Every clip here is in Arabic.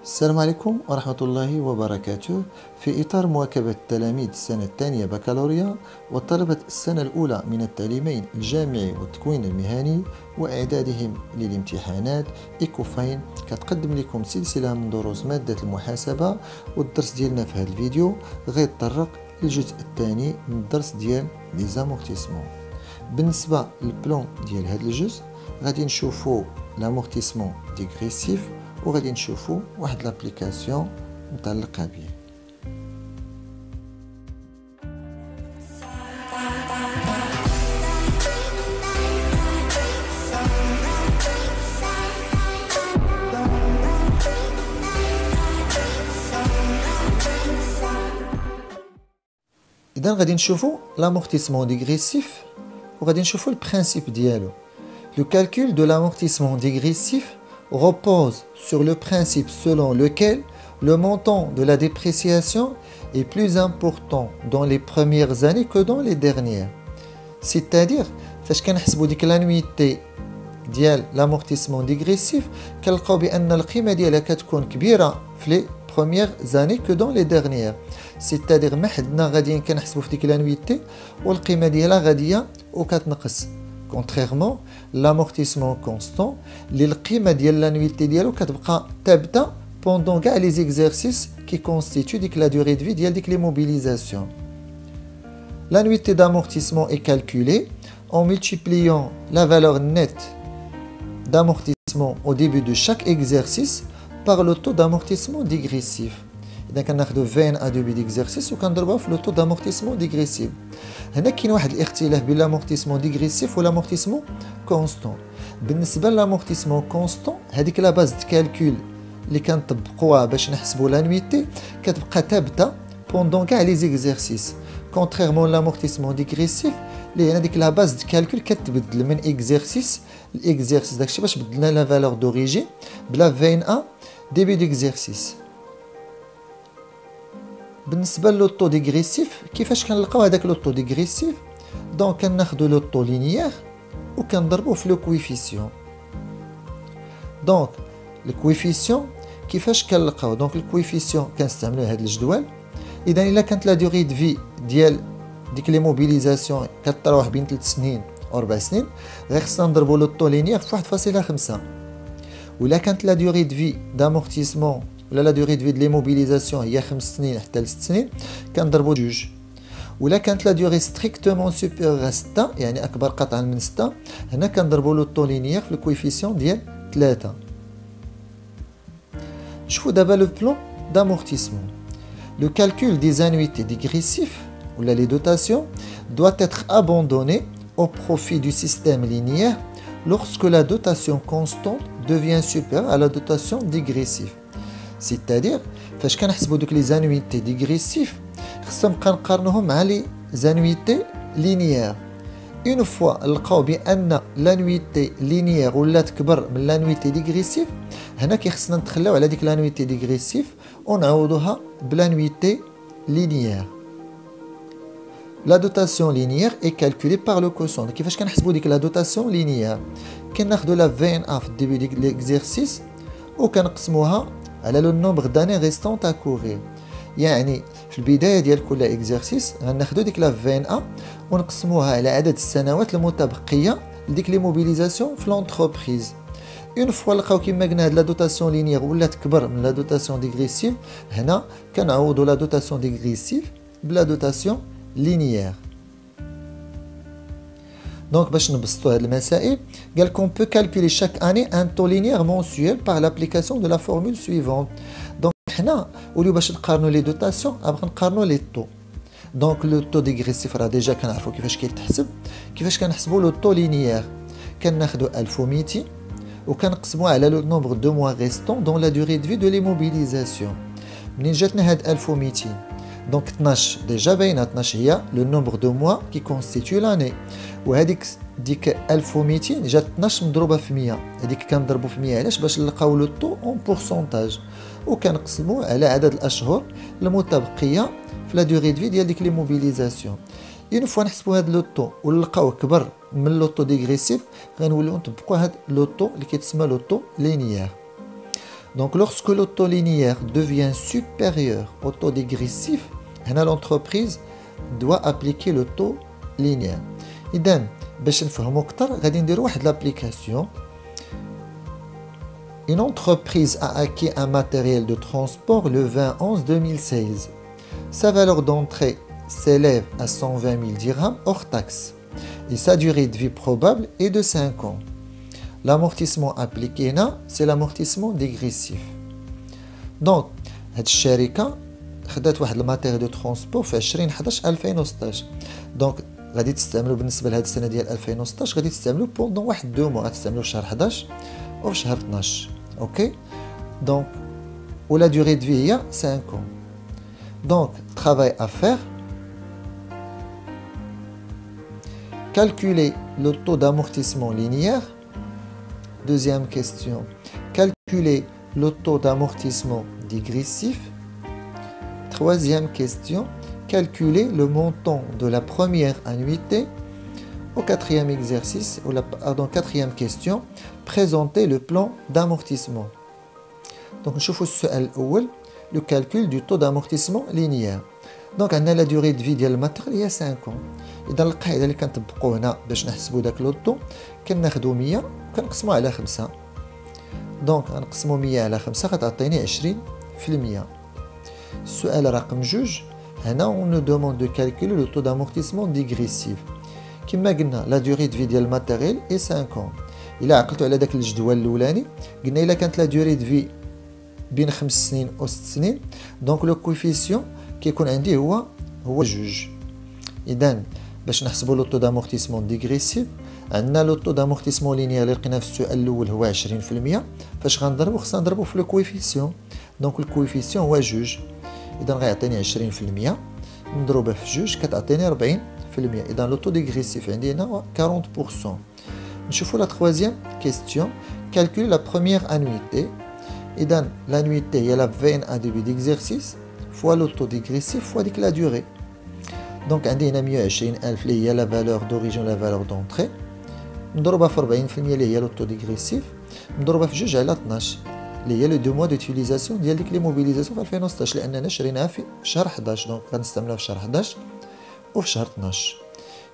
السلام عليكم ورحمة الله وبركاته. في إطار مواكبة تلاميذ السنة الثانية بكالوريا وطلبة السنة الأولى من التعليمين الجامعي والتكوين المهني وإعدادهم للامتحانات، إيكوفاين كتقدم لكم سلسلة من دروس مادة المحاسبة، والدرس ديالنا في هذا الفيديو غيتطرق للجزء الثاني من الدرس ديال لي زامورتيسمون. بالنسبة للبلان ديال هذا الجزء غادي نشوفوا لامورتيسمون ديغريسيف وغادي نشوفوا واحد لابليكاسيون متعلقه به. اذا غادي نشوفوا l'amortissement dégressif وغادي نشوفوا البرانسيب ديالو. Le calcul de l'amortissement dégressif repose sur le principe selon lequel le montant de la dépréciation est plus important dans les premières années que dans les dernières. C'est-à-dire, فاش كنحسبوا ديك لانويتي ديال l'amortissement dégressif كنلقاو بان القيمه ديالها كتكون كبيره في لي premières années que dans les dernières. C'est-à-dire ما حدنا غاديين كنحسبوا في ديك لانويتي والقيمه ديالها غاديه وكتنقص. Contrairement, l'amortissement constant, القيمة ديال l'annuité ديالو كتبقى ثابتة pendant كاع les exercices qui constituent la durée de vie ديال ديك les mobilisations. L'annuité d'amortissement est calculée en multipliant la valeur nette d'amortissement au début de chaque exercice par le taux d'amortissement dégressif. إذا كناخذوا 20 à début d'exercice وكنضربوها في le taux d'amortissement dégressif. هنا كاين واحد الاختلاف بين l'amortissement dégressif و l'amortissement constant. بالنسبة للامورتيسمون كونستون هذيك لا باز د كالكول اللي كنطبقوها باش نحسبوا لانويتي كتبقى ثابتة بوندون كاع لي زيكزارسيس. كونتريرمون لامورتيسمون ديغريسيف اللي هنا ديك لا باز د كالكول كتبدل من اكزرسيس لاكزرسيس. داكشي باش بدلنا لا فالور دوريجين بلا 21 ديبي ديكزرسيس. بالنسبه للطو ديغريسيف كيفاش كنلقاو هذاك لوطو ديغريسيف؟ دونك كناخذوا لوطو لينيير وكنضربوه في لو كويفيسيون. دونك الكويفيسيون كيفاش كنلقاو؟ دونك الكويفيسيون كنستعملوا هاد الجدول. اذا الا كانت لا دوري دو في ديال ديك لي موبيليزاسيون كتراوح بين 3 سنين و 4 سنين غير خصنا نضربوا لوطو لينيير في 1.5. ولا كانت لا دوري دو في دامورتيسمون ولا لا دوري دو في ديال لي موبيليزاسيون هي 5 سنين حتى ل 6 سنين كنضربوا جوج. ولا كانت لا دوري ستريكتومون سوبيريور 6 يعني اكبر قطعا من 6 هنا كنضربوا لو طو لينيير في الكويفيسيون ديال 3. نشوفوا دابا لو بلان d'amortissement. Le calcul des annuités dégressifs ou les dotations doit être abandonné au profit du système linéaire lorsque la dotation constante devient supérieure à la dotation dégressive. C'est-à-dire فاش كنحسبوا دوك لي زانويتي ديغريسيف خصنا نبقى نقارنوهم مع لي زانويتي لينيير. اون فوا لقاو بان لانويتي لينيير ولات كبر من لانويتي ديغريسيف هنا كيخصنا نتخلاو على ديك لانويتي ديغريسيف ونعوضوها بلانويتي لينيير. La dotation linéaire est calculée par le quotient. كيفاش كنحسبوا ديك لا دوتاسيون لينيير؟ كناخذوا لا 20 في الديبي ديك ليكزيرسيس وكنقسموها على لو نومبر داني ريستونت ا كوفير. يعني في البدايه ديال كل اكزرسيس غناخذوا ديك لا 20 ونقسموها على عدد السنوات المتبقيه لديك لي موبيليزاسيون في لونتربريز. اون فوا لقاو كيما قلنا هاد لا دوتاسيون لينيير ولات كبر من لا دوتاسيون ديغريسيف هنا كنعوضوا لا دوتاسيون ديغريسيف بلا دوتاسيون لينيير. Donc, باش نبسطوا هاد المسائل قال qu'on peut calculer chaque année un taux linéaire mensuel par l'application de la formule suivante. Donc حنا وليو باش نقارنوا لي دوتاسيون غنبقى نقارنوا لي طو. دونك لو طو ديغريسيف راه ديجا كنعرفوا كيفاش كيتحسب. كيفاش كنحسبوا لو طو لينيير؟ كناخذوا 1200 وكنقسموه على لو نومبر دو موا ريستون دون لا دوري دو في دو لي موبيليزاسيون. منين جاتنا هاد 1200 دونك 12 ديجا باينه 12 هي لو نومبر دو موا كي كونستيتيو لاني وهذيك ديك 1200 جات 12 مضروبه في 100 هذيك كنضربوا في 100 علاش باش نلقاو لو طو اون بورسونتاج وكنقسموه على عدد الاشهر المتبقيه في لا دوري دو في ديال ديك لي موبيليزاسيون. اون فوا نحسبوا هاد لوطو ونلقاوه كبر من لوطو ديغريسيف غنوليو نطبقوا هاد لوطو اللي كيتسمى لوطو لينيير. Donc lorsque le taux linéaire devient supérieur au taux dégressif, l'entreprise doit appliquer le taux linéaire. إذن باش نفهموا أكثر غادي نديروا واحد l'application. Une entreprise a acquis un matériel de transport le 20 11 2016. Sa valeur d'entrée s'élève à 120 000 dirhams hors taxe et sa durée de vie probable est de 5 ans. L'amortissement appliqué là, c'est l'amortissement dégressif. Donc, cette الشركة خدات واحد الماتيريال دو ترونسبور في 20 11 2016. دونك غادي تستعملوا بالنسبه لهاد السنه ديال 2016 غادي تستعملوا بوندون واحد 2 موا غتستعملوا في شهر 11 وفي شهر 12. اوكي دونك ولا durée de vie هي 5 ans. Donc travail à faire: calculer le taux d'amortissement linéaire. Deuxième question: calculer le taux d'amortissement dégressif. Troisième question: calculer le montant de la première annuité. Au quatrième exercice, ou pardon, quatrième question: présenter le plan d'amortissement. Donc, nous voyons le calcul du taux d'amortissement linéaire. Donc, on a la durée de vie du matériel 5 ans. Et dans le cas où on a باش نحسبوا داك لوطو كناخذوا 100 وكنقسموا على 5. دونك غنقسموا 100 على 5 غتعطيني 20%. السؤال رقم 2 هنا on nous demande de calculer le taux d'amortissement dégressif. كما قلنا la durée de vie ديال الماتيريال est 5 ans. الا عقلتوا على داك الجدول الاولاني قلنا الا كانت la durée de vie بين 5 سنين و 6 سنين دونك لو كوفيسيون كيكون عندي هو 2. اذا باش نحسبوا لو طو دامورتيسمون ديغريسيف عندنا لو طو دامورتيسمون لينيير اللي لقيناه في السؤال الاول هو 20%. فاش غنضربو خصنا نضربو في لو كوفيسيون. دونك الكوفيسيون هو 2. اذا غيعطيني 20% نضربه في 2 كتعطيني 40%. اذا لو طو ديغريسيف عندي هنا 40%. نشوفوا لا troisième question: calculer la première annuité. اذا l'annuité هي la 20 début d'exercice fois le taux dégressif fois ديك la durée. دونك عندي هنا 120,000 اللي هي لا فالور دوريجين لا فالور دونطري نضربها في 40% اللي هي لو طو ديغريسيف نضربها في 2 على 12 اللي هي لو 2 موا دوتيليزاسيون ديال ديك لي موبيليزاسيون في 2016 لاننا شريناها في شهر 11. دونك غنستعملوها في شهر 11 وفي شهر 12.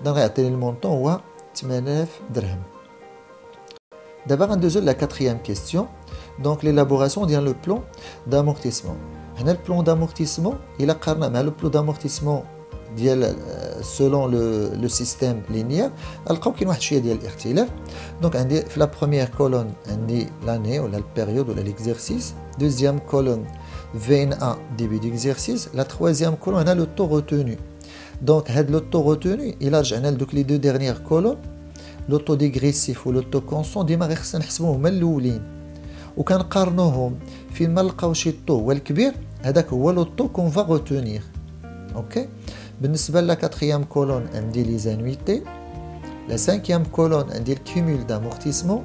دونك غيعطيني المونطون هو 8000 درهم. دابا غندوزو لا 4e كيسيون. دونك ليلابوراسيون ديال لو بلان دامورتيسمون. هنا البلان دامورتيسمون الا قارنا مع لو بلان دامورتيسمون ديال سولون لو سيستيم لينيير نلقاو كاين واحد شويه ديال الاختلاف. دونك عندي في لا بروميير كولون عندي لاني ولا البيريود ولا ليكزيرسيس. دوزيام كولون فين ا ديبي ديكزيرسيس. لا تروازيام كولون هنا لو طو روتوني. دونك هاد لو طو روتوني الا رجعنا لدوك لي دو ديرنيير كولون لو طو ديغريسيف ولو طو كونستون ديما غير خصنا نحسبوهم هما الاولين وكنقارنوهم فين ما نلقاو شي طو هو الكبير هذاك هو لو طو كون فا روتونير. اوكي بالنسبه لا 4e كولون عندي لي زانويتي. لا 5e كولون عندي الكيمول دامورتيسمون.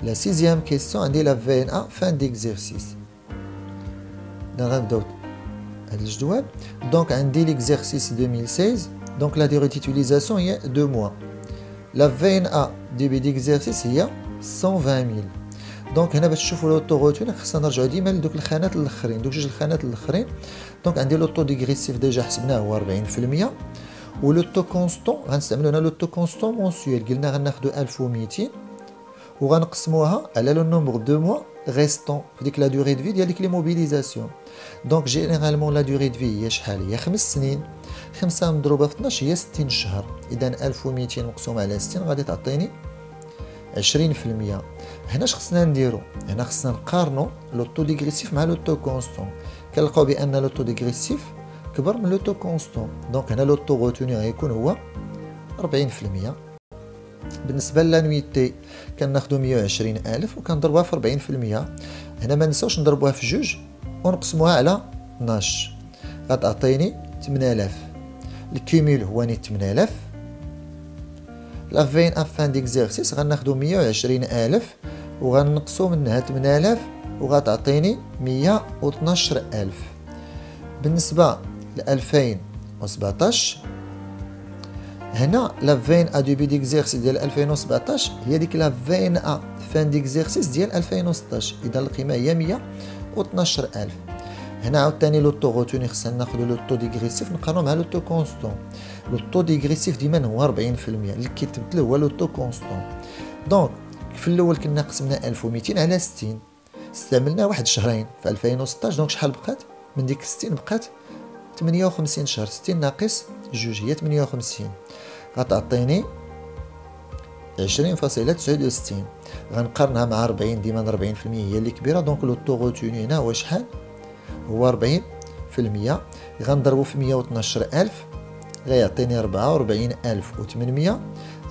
لا 6e كيسيون عندي لا في ان ا فان ديكزيرسيس. غنبداو هاد الجدول. دونك عندي ليكزيرسيس 2016 دونك لا ديوري تيتيليزاسيون هي 2 موا. لا في ان ا ديبي ديكزيرسيس هي 120,000. دونك هنا باش تشوفوا لو طو روتوني خصنا نرجعوا ديما لدوك الخانات الاخرين دوك 2 الخانات الاخرين. دونك عندي لو طو ديغريسيف ديجا حسبناه هو 40% ولو طو كونستون غنستعملو هنا لو طو كونستون مونسيوال قلنا غناخدو 1200 وغنقسموها على لو نومبر دو موا ريستون في ديك لا دوري دو في ديال ديك لي موبيليزاسيون. دونك جينيرالمون لا دوري دو في هي شحال؟ هي 5 سنين. 5 مضروبه في 12 هي 60 شهر. اذا 1200 مقسوم على 60 غادي تعطيني 20%. هنا اش خصنا نديرو؟ هنا خصنا نقارنو لو طو ديغريسيف مع لو طو كونستون. كنلقاو بان لو طو ديغريسيف كبر من لو طو كونستون. دونك هنا لو طو غوتوني غيكون هو 40%. بالنسبه لانويتي كناخدو 120,000 وكنضربوها في 40%. هنا ما نساوش نضربوها في 2 ونقسموها على 12 غتعطيني 8000. الكيمول هو ني 8000. لا فين افان ديكزيرسيس غناخدو 120,000 وغنقصو منها 8000 وغتعطيني 112,000. بالنسبه ل 2017 هنا لا فين ا دو بي ديكزيرسيس ديال 2017 هي ديك لا فين ا فان ديكزيرسيس ديال 2016. اذا القيمه هي 112000. هنا عاوتاني لو طو غوتوني خصنا ناخذ لو طو ديغريسيف نقارنو مع لو طو كونستون. لو طو ديغريسيف ديما هو 40%، اللي كيتبدل هو لو طو كونستون. دونك في الاول كنا قسمنا 1200 على 60، استعملنا واحد شهرين في 2016. دونك شحال بقات من ديك 60؟ بقات 58 شهر. 60 ناقص 2 هي 58، غتعطيني 20.69. غنقارنها مع 40، ديما 40% هي اللي كبيره. دونك لو طو غوتوني هنا هو شحال؟ هو 40%. غنضربو في 112000 غيعطيني 44800.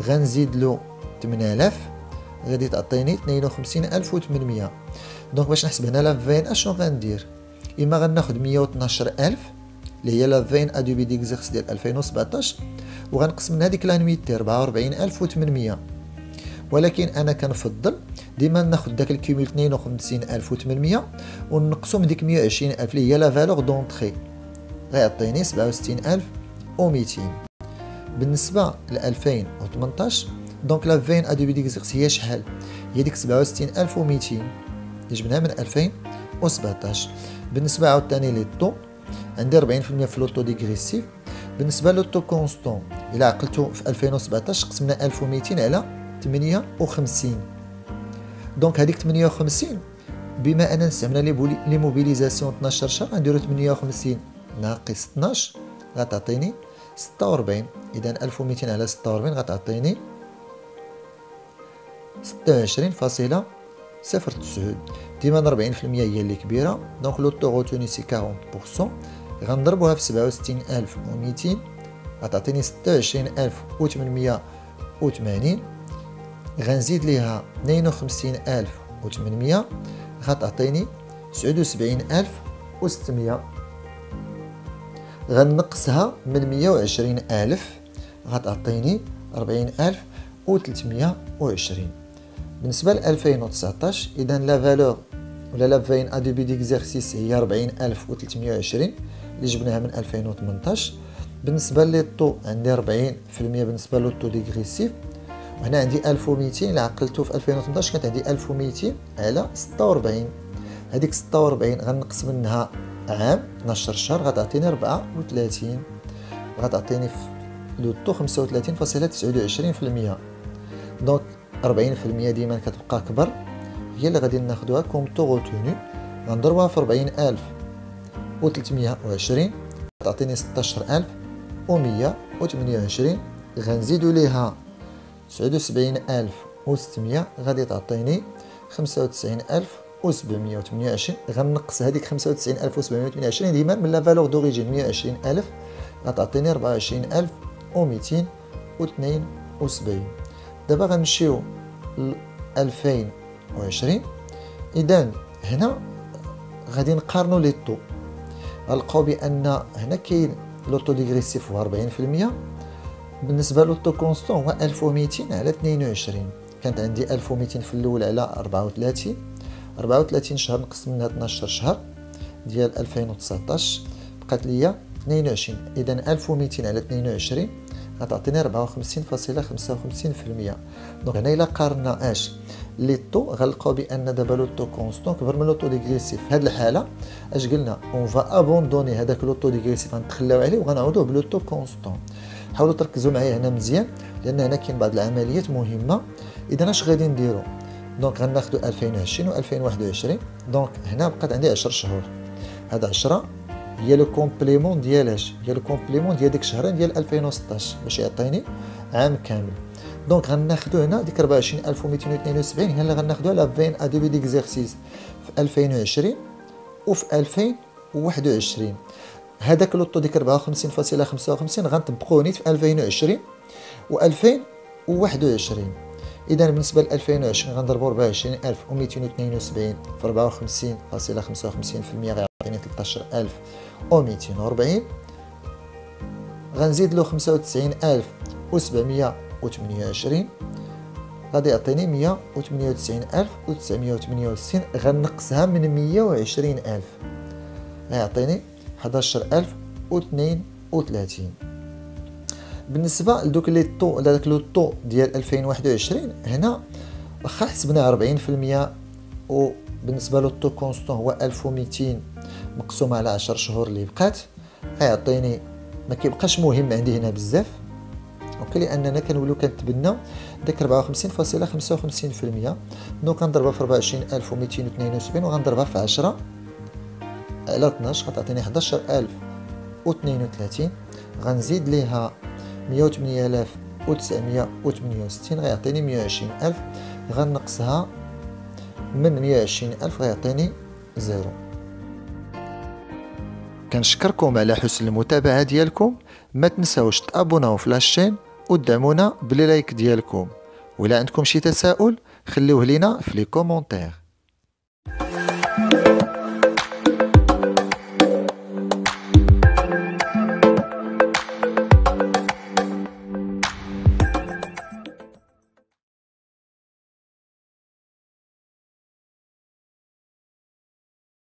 غنزيد له 8000 غادي تعطيني 52800. دونك باش نحسب هنا لا فين اشنو غندير؟ اما غناخد 112000 اللي هي لا فين ا دو بي ديكزيرس ديال 2017 وغنقسم من هذيك لانويتي 44800. ولكن انا كنفضل ديما ناخد داك الكيميل 52800 ونقسم ديك 120000 اللي هي لا فالور دونطري غيعطيني 67200. بالنسبه ل 2018 دونك لا فين ا دو بي ديكزيرس هي شحال؟ هي ديك 67200 اللي جبناها من 2017. بالنسبه عاوتاني لي طو عندي 40% في لوطو ديغريسيف. بالنسبه لوطو كونستون الا عقلتو في 2017 قسمنا 1200 على 58. دونك هذيك 58 بما اننا استعملنا لي موبيليزاسيون 12 شهر غنديرو 58 ناقص 12 غتعطيني 46. اذا 1200 على 46 غتعطيني 26.09. ديما 40% هي اللي كبيره. دونك لوطو غوتوني سي 40%. غنضربوها في 67200 غتعطيني 26880. غنزيد ليها 52800 غتعطيني 79600. غنقصها من 120000 غتعطيني 40320. بالنسبه ل 2019 اذا لا فالور ولا لا فين ا دو بي ديكزيرسيس هي 40320 اللي جبناها من 2018. بالنسبه لي طو عندي 40% بالنسبه للطو ديغريسيف. وهنا عندي 1200 اللي عقلتو في 2018 كانت عندي 1200 على 46. هذيك 46 غنقص منها عام 12 شهر غتعطيني 34 غتعطيني في لو طو 35.29%. دونك 40% ديما كتبقى كبر هي اللي غادي ناخدوها كوم طو غوتوني. غنضربوها في 40320 تعطيني 16128. غنزيدو ليها 79600 غادي تعطيني 95728. غنقص هذيك 95728 ديما من لا فالور دوريجين 120000 غتعطيني 24272. دابا غنمشيو ل 2020. اذا هنا غادي نقارنوا لي طو. غنلقاو بان هنا كاين لوطو ديغريسيف هو 40%. بالنسبه لوطو كونستون هو 1200 على 22. كانت عندي 1200 في الاول على 34 شهر نقسم منها 12 شهر ديال 2019 بقات ليا 22. اذا 1200 على 22 غتعطيني 54.55%. دونك هنا الا قارنا لي طو غنلقاو بان دابا لوطو كونستون كبر من لوطو ديغريسيف. في هذه الحاله اش قلنا؟ اون فا ابوندوني هذاك لوطو ديغريسيف غنتخلاو عليه وغنعوضوه بلوطو كونستون. حاولوا تركزوا معايا هنا مزيان لان هنا كاين بعض العمليات مهمه. اذا اش غادي نديرو؟ دونك غناخذوا 2020 و 2021. دونك هنا بقات عندي 10 شهور. هاد 10 هي لو كومبليمون ديال هي لو كومبليمون ديال ديك الشهرين ديال 2016 باش يعطيني عام كامل. دونك غناخذوا هنا ديك 24272 هي اللي غناخذوها لا فين ا دو بي ديكزيرسيس في 2020 وفي 2021. هذاك لوطو ديك 54.55 غنطبقوه نيت في 2020 و 2021. اذا بالنسبه ل 2020 غنضربوا 24272 في 54.55% غيعطيني 13240. غنزيد له 95728 غادي يعطيني 198968. غنقصها من 120000 غيعطيني 11032. بالنسبه لدوك لي طو لداك لو طو ديال 2021 هنا واخا حسبنا 40% وبالنسبه لو طو كونستون هو 1200 مقسوم على 10 شهور اللي بقات غيعطيني ما كيبقاش مهم عندي هنا بزاف اوكي لاننا كنوليو كنتبنى داك 54.55%. دونك كنضربها في 24272 وغنضربها في 10 على 12 غتعطيني 11032. غنزيد ليها 108968 غيعطيني 120000. غنقصها من 120000 غيعطيني زيرو. كنشكركم على حسن المتابعة ديالكم. ما تنساوش تابوناو في لاشين ودعمونا بلي لايك ديالكم، ولا عندكم شي تساؤل خليوه لينا في لي كومونتير.